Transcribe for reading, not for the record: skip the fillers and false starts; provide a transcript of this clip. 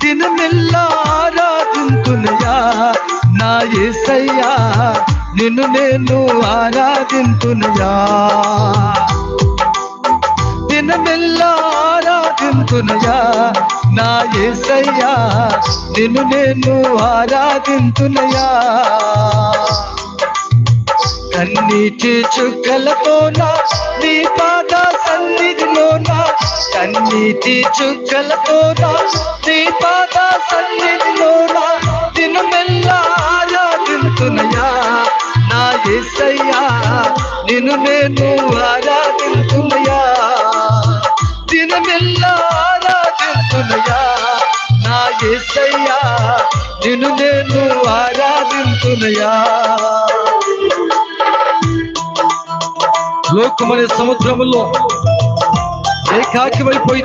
దినమెల్లా ఆరాధింతునయా నా యేసయ్యా, నిన్ను నేను ఆరాధింతునయా. దినమెల్లా ఆరాధింతునయా నా యేసయ్యా, నిన్ను నేను ఆరాధింతునయా. కన్నీటి చుక్కలతోన నీ పాద సన్నిధిలోన, కన్నీటి చుక్కలతోన నీ పాద సన్నిధిలోన, దినమెల్లా ఆరాధింతునయా నా యేసయ్యా, నిన్ను నేను ఆరాధింతునయా. దినమెల్లా ఆరాధింతునయా నా యేసయ్యా, నిన్ను నేను ఆరాధింతునయా. లోకమనే సముద్రములో ఏకాకిమైపోయి